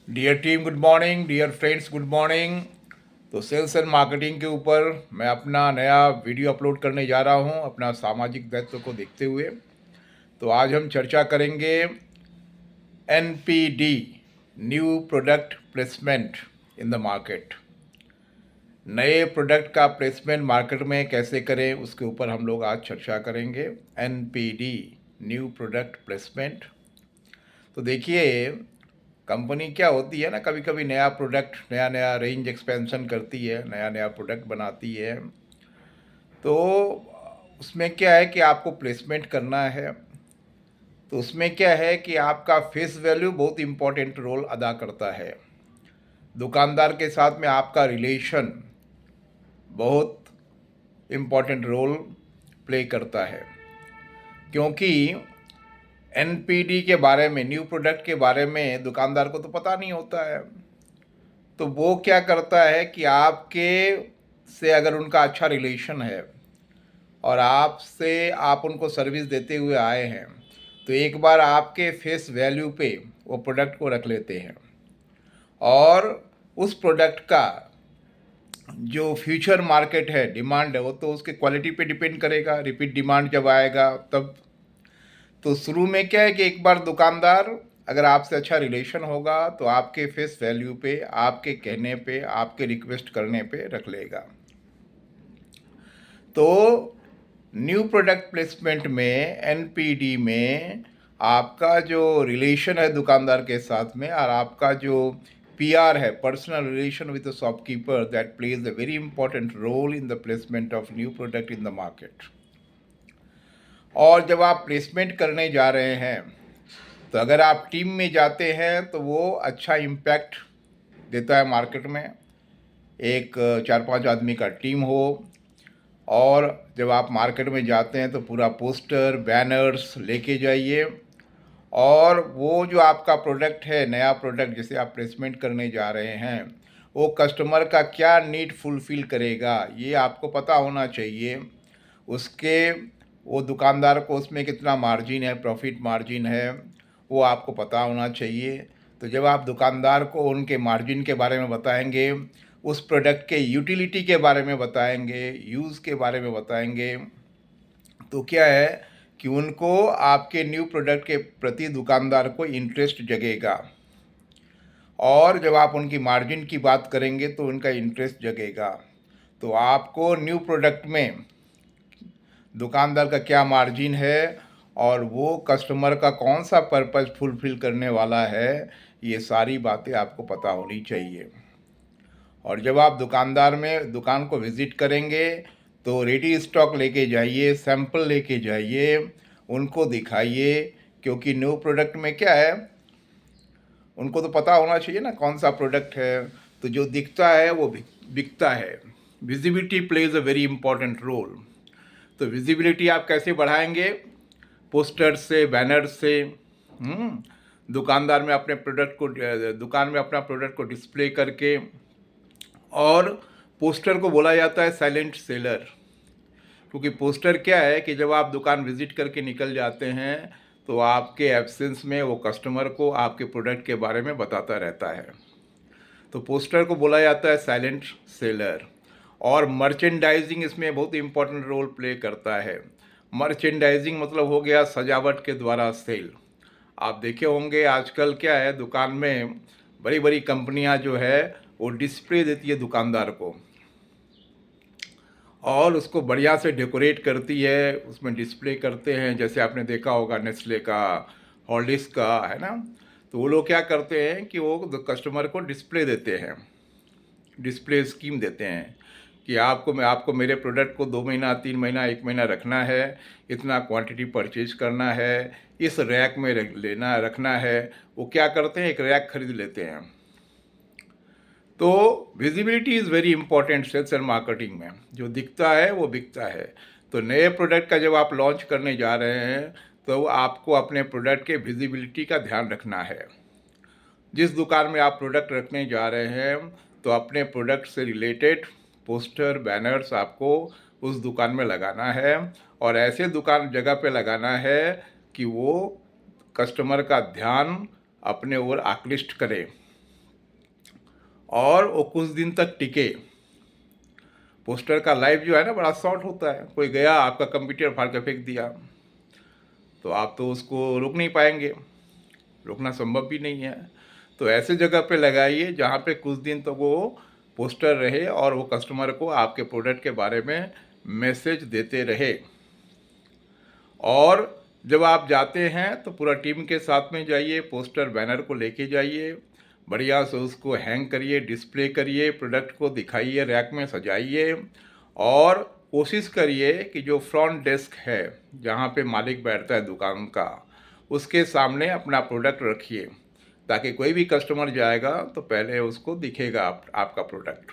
Dear team good morning, dear friends good morning. तो sales and marketing के ऊपर मैं अपना नया वीडियो अपलोड करने जा रहा हूं अपना सामाजिक दायित्व को देखते हुए। तो आज हम चर्चा करेंगे NPD, new product placement in the market. नए प्रोडक्ट का प्लेसमेंट मार्केट में कैसे करें उसके ऊपर हम लोग आज चर्चा करेंगे। NPD, new product placement. तो देखिए, कंपनी क्या होती है ना, कभी कभी नया प्रोडक्ट, नया नया रेंज एक्सपेंशन करती है, नया नया प्रोडक्ट बनाती है। तो उसमें क्या है कि आपको प्लेसमेंट करना है। तो उसमें क्या है कि आपका फेस वैल्यू बहुत इम्पोर्टेंट रोल अदा करता है। दुकानदार के साथ में आपका रिलेशन बहुत इम्पोर्टेंट रोल प्ले करता है, क्योंकि एनपीडी के बारे में, न्यू प्रोडक्ट के बारे में दुकानदार को तो पता नहीं होता है। तो वो क्या करता है कि आपके से अगर उनका अच्छा रिलेशन है और आपसे आप उनको सर्विस देते हुए आए हैं, तो एक बार आपके फेस वैल्यू पे वो प्रोडक्ट को रख लेते हैं और उस प्रोडक्ट का जो फ्यूचर मार्केट है, डिमांड है, वो तो उसके क्वालिटी पे डिपेंड करेगा। रिपीट डिमांड जब आएगा तब। तो शुरू में क्या है कि एक बार दुकानदार अगर आपसे अच्छा रिलेशन होगा तो आपके फेस वैल्यू पे, आपके कहने पे, आपके रिक्वेस्ट करने पे रख लेगा। तो न्यू प्रोडक्ट प्लेसमेंट में, एनपीडी में, आपका जो रिलेशन है दुकानदार के साथ में और आपका जो पीआर है, personal relation with the shopkeeper, that plays a very important role in the placement of new product in the market. और जब आप प्लेसमेंट करने जा रहे हैं, तो अगर आप टीम में जाते हैं तो वो अच्छा इम्पैक्ट देता है मार्केट में। एक 4-5 आदमी का टीम हो, और जब आप मार्केट में जाते हैं तो पूरा पोस्टर, बैनर्स लेके जाइए। और वो जो आपका प्रोडक्ट है, नया प्रोडक्ट जिसे आप प्लेसमेंट करने जा रहे हैं, वो कस्टमर का क्या नीड फुलफ़िल करेगा, ये आपको पता होना चाहिए। उसके वो दुकानदार को उसमें कितना मार्जिन है, प्रॉफिट मार्जिन है, वो आपको पता होना चाहिए। तो जब आप दुकानदार को उनके मार्जिन के बारे में बताएंगे, उस प्रोडक्ट के यूटिलिटी के बारे में बताएंगे, यूज़ के बारे में बताएंगे, तो क्या है कि उनको आपके न्यू प्रोडक्ट के प्रति दुकानदार को इंटरेस्ट जगेगा। और जब आप उनकी मार्जिन की बात करेंगे तो उनका इंटरेस्ट जगेगा। तो आपको न्यू प्रोडक्ट में दुकानदार का क्या मार्जिन है और वो कस्टमर का कौन सा पर्पज़ फुलफ़िल करने वाला है, ये सारी बातें आपको पता होनी चाहिए। और जब आप दुकान को विज़िट करेंगे तो रेडी स्टॉक लेके जाइए, सैंपल लेके जाइए, उनको दिखाइए। क्योंकि न्यू प्रोडक्ट में क्या है, उनको तो पता होना चाहिए ना कौन सा प्रोडक्ट है। तो जो दिखता है वो बिकता है। Visibility plays a very important role. तो विजिबिलिटी आप कैसे बढ़ाएंगे? पोस्टर से, बैनर से। दुकानदार में अपने प्रोडक्ट को दुकान में अपना प्रोडक्ट को डिस्प्ले करके। और पोस्टर को बोला जाता है साइलेंट सेलर, क्योंकि पोस्टर क्या है कि जब आप दुकान विजिट करके निकल जाते हैं तो आपके एब्सेंस में वो कस्टमर को आपके प्रोडक्ट के बारे में बताता रहता है। तो पोस्टर को बोला जाता है साइलेंट सेलर। और मर्चेंडाइजिंग इसमें बहुत इंपॉर्टेंट रोल प्ले करता है। मर्चेंडाइजिंग मतलब हो गया सजावट के द्वारा सेल। आप देखे होंगे आजकल क्या है, दुकान में बड़ी बड़ी कंपनियां जो है वो डिस्प्ले देती है दुकानदार को, और उसको बढ़िया से डेकोरेट करती है, उसमें डिस्प्ले करते हैं। जैसे आपने देखा होगा नेस्ले का, हॉर्लिक्स का, है ना। तो वो लोग क्या करते हैं कि वो कस्टमर को डिस्प्ले देते हैं, डिस्प्ले स्कीम देते हैं कि आपको मेरे प्रोडक्ट को 2 महीना, 3 महीना, 1 महीना रखना है, इतना क्वांटिटी परचेज करना है, इस रैक में रखना है। वो क्या करते हैं, एक रैक खरीद लेते हैं। तो visibility is very important sales and marketing में। जो दिखता है वो बिकता है। तो नए प्रोडक्ट का जब आप लॉन्च करने जा रहे हैं तो आपको अपने प्रोडक्ट के विजिबिलिटी का ध्यान रखना है। जिस दुकान में आप प्रोडक्ट रखने जा रहे हैं तो अपने प्रोडक्ट से रिलेटेड पोस्टर, बैनर्स आपको उस दुकान में लगाना है, और ऐसे दुकान जगह पे लगाना है कि वो कस्टमर का ध्यान अपने ओर आकृष्ट करे। और वो कुछ दिन तक टिके। पोस्टर का लाइफ जो है ना बड़ा शॉर्ट होता है, कोई गया आपका कंप्यूटर फाड़ के फेंक दिया तो आप तो उसको रोक नहीं पाएंगे, रोकना संभव भी नहीं है। तो ऐसे जगह पे लगाइए जहाँ पे कुछ दिन तो वो पोस्टर रहे और वो कस्टमर को आपके प्रोडक्ट के बारे में मैसेज देते रहे। और जब आप जाते हैं तो पूरा टीम के साथ में जाइए, पोस्टर बैनर को लेके जाइए, बढ़िया से उसको हैंग करिए, डिस्प्ले करिए, प्रोडक्ट को दिखाइए, रैक में सजाइए और कोशिश करिए कि जो फ्रंट डेस्क है जहाँ पे मालिक बैठता है दुकान का, उसके सामने अपना प्रोडक्ट रखिए ताकि कोई भी कस्टमर जाएगा तो पहले उसको दिखेगा आपका प्रोडक्ट।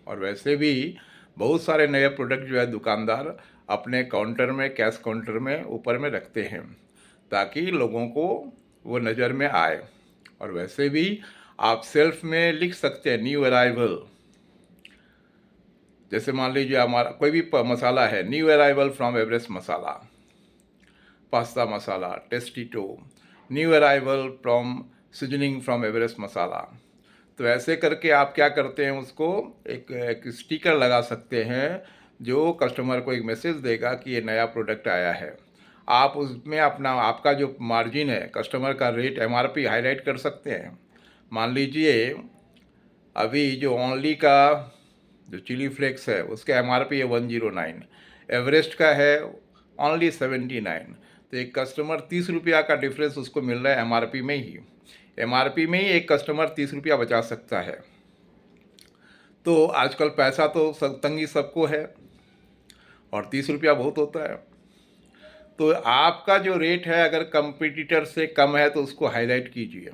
और वैसे भी बहुत सारे नए प्रोडक्ट जो है दुकानदार अपने काउंटर में, कैश काउंटर में ऊपर में रखते हैं ताकि लोगों को वो नज़र में आए। और वैसे भी आप सेल्फ में लिख सकते हैं न्यू अराइवल। जैसे मान लीजिए हमारा कोई भी मसाला है, new arrival from Everest masala, pasta masala, Tastito, new arrival from seasoning from Everest masala. तो ऐसे करके आप क्या करते हैं, उसको एक स्टिकर लगा सकते हैं जो कस्टमर को एक मैसेज देगा कि ये नया प्रोडक्ट आया है। आप उसमें अपना आपका जो मार्जिन है, कस्टमर का रेट, एमआरपी हाईलाइट कर सकते हैं। मान लीजिए अभी जो ओनली का जो चिली फ्लेक्स है उसका एमआरपी है 109, एवरेस्ट का है ओनली 79। तो एक कस्टमर 30 रुपया का डिफरेंस उसको मिल रहा है एमआरपी में ही। एमआरपी में ही एक कस्टमर 30 रुपया बचा सकता है। तो आजकल पैसा तो तंगी सबको है और 30 रुपया बहुत होता है। तो आपका जो रेट है अगर कंपटीटर से कम है तो उसको हाईलाइट कीजिए।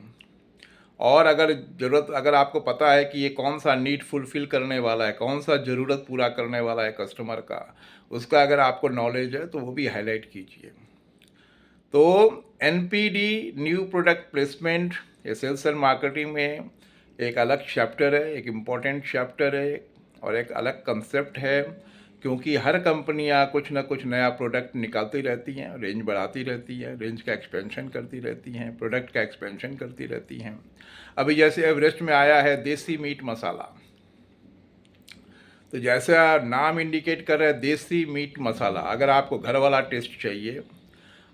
और अगर आपको पता है कि ये कौन सा नीड फुलफ़िल करने वाला है, कौन सा ज़रूरत पूरा करने वाला है कस्टमर का, उसका अगर आपको नॉलेज है तो वो भी हाईलाइट कीजिए। तो एनपीडी न्यू प्रोडक्ट प्लेसमेंट ये सेल्स एंड मार्केटिंग में एक अलग चैप्टर है, एक इम्पॉर्टेंट चैप्टर है और एक अलग कंसेप्ट है, क्योंकि हर कंपनियां कुछ ना कुछ नया प्रोडक्ट निकालती रहती हैं, रेंज बढ़ाती रहती है, रेंज का एक्सपेंशन करती रहती हैं, प्रोडक्ट का एक्सपेंशन करती रहती हैं। अभी जैसे एवरेस्ट में आया है देसी मीट मसाला, तो जैसा नाम इंडिकेट कर रहा है देसी मीट मसाला, अगर आपको घर वाला टेस्ट चाहिए,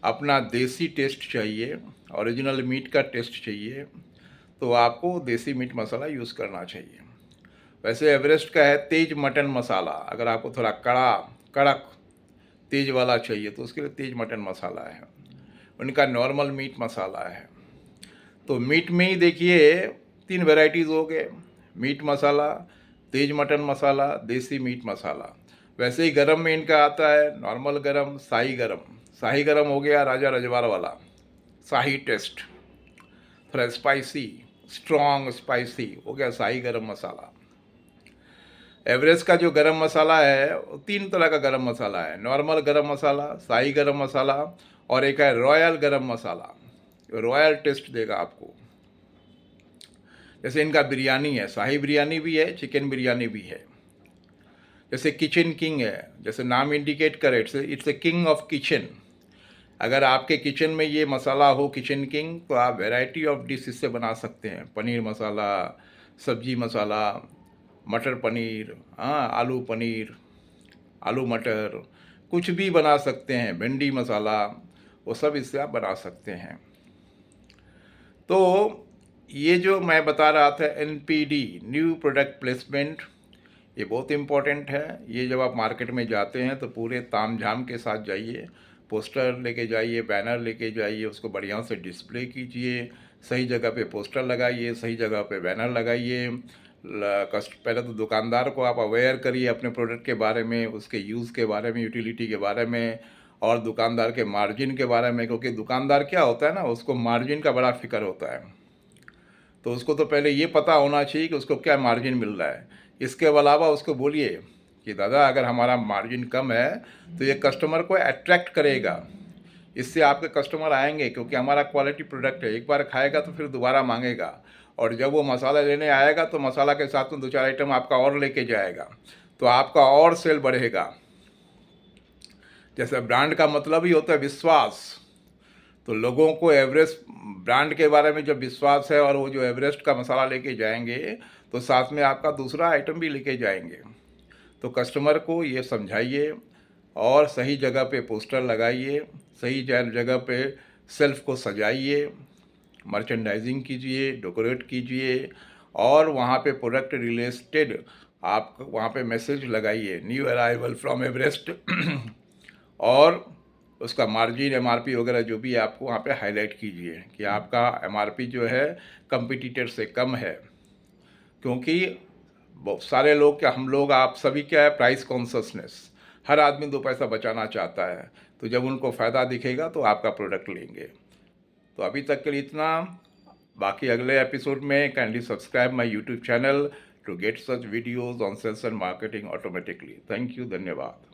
अपना देसी टेस्ट चाहिए, ओरिजिनल मीट का टेस्ट चाहिए, तो आपको देसी मीट मसाला यूज़ करना चाहिए। वैसे एवरेस्ट का है तेज मटन मसाला, अगर आपको थोड़ा कड़क तेज वाला चाहिए तो उसके लिए तेज मटन मसाला है। उनका नॉर्मल मीट मसाला है। तो मीट में ही देखिए 3 वैरायटीज़ हो गए, मीट मसाला, तेज मटन मसाला, देसी मीट मसाला। वैसे ही गरम में इनका आता है नॉर्मल गरम, शाही गरम। शाही गरम हो गया राजा रजवाड़ वाला, शाही टेस्ट, थोड़ा स्पाइसी, स्ट्रॉन्ग स्पाइसी हो गया शाही गरम मसाला। एवरेस्ट का जो गरम मसाला है वो 3 तरह का गरम मसाला है, नॉर्मल गरम मसाला, शाही गरम मसाला और एक है रॉयल गरम मसाला। रॉयल टेस्ट देगा आपको। जैसे इनका बिरयानी है, शाही बिरयानी भी है, चिकन बिरयानी भी है। जैसे किचन किंग है, जैसे नाम इंडिकेट करे, it's a king of kitchen. अगर आपके किचन में ये मसाला हो किचन किंग, तो आप वैरायटी ऑफ डिश इससे बना सकते हैं। पनीर मसाला, सब्जी मसाला, मटर पनीर, हाँ आलू पनीर, आलू मटर, कुछ भी बना सकते हैं, भिंडी मसाला, वो सब इससे आप बना सकते हैं। तो ये जो मैं बता रहा था एनपीडी न्यू प्रोडक्ट प्लेसमेंट, ये बहुत इम्पोर्टेंट है। ये जब आप मार्केट में जाते हैं तो पूरे तामझाम के साथ जाइए, पोस्टर लेके जाइए, बैनर लेके जाइए, उसको बढ़िया से डिस्प्ले कीजिए, सही जगह पे पोस्टर लगाइए, सही जगह पे बैनर लगाइए। पहले तो दुकानदार को आप अवेयर करिए अपने प्रोडक्ट के बारे में, उसके यूज़ के बारे में, यूटिलिटी के बारे में और दुकानदार के मार्जिन के बारे में, क्योंकि दुकानदार क्या होता है ना, उसको मार्जिन का बड़ा फिक्र होता है। तो उसको तो पहले ये पता होना चाहिए कि उसको क्या मार्जिन मिल रहा है। इसके अलावा उसको बोलिए कि दादा अगर हमारा मार्जिन कम है तो ये कस्टमर को अट्रैक्ट करेगा, इससे आपके कस्टमर आएंगे, क्योंकि हमारा क्वालिटी प्रोडक्ट है, एक बार खाएगा तो फिर दोबारा मांगेगा। और जब वो मसाला लेने आएगा तो मसाला के साथ में 2-4 आइटम आपका और लेके जाएगा, तो आपका और सेल बढ़ेगा। जैसे ब्रांड का मतलब ही होता है विश्वास। तो लोगों को एवरेस्ट ब्रांड के बारे में जब विश्वास है और वो जो एवरेस्ट का मसाला लेके जाएंगे तो साथ में आपका दूसरा आइटम भी लेके जाएंगे। तो कस्टमर को ये समझाइए और सही जगह पे पोस्टर लगाइए, सही जगह पे सेल्फ को सजाइए, मर्चेंडाइजिंग कीजिए, डेकोरेट कीजिए और वहाँ पे प्रोडक्ट रिलेटेड आप वहाँ पे मैसेज लगाइए, न्यू अराइवल फ्रॉम एवरेस्ट और उसका मार्जिन एमआरपी वगैरह जो भी है आपको वहाँ पे हाईलाइट कीजिए कि आपका एमआरपी जो है कंपटीटर से कम है। क्योंकि बहुत सारे लोग, क्या हम लोग, आप सभी क्या है, प्राइस कॉन्शसनेस, हर आदमी 2 पैसा बचाना चाहता है। तो जब उनको फ़ायदा दिखेगा तो आपका प्रोडक्ट लेंगे। तो अभी तक के लिए इतना। बाकी अगले एपिसोड में kindly subscribe my YouTube channel to get such videos on sales and marketing automatically. Thank you, धन्यवाद।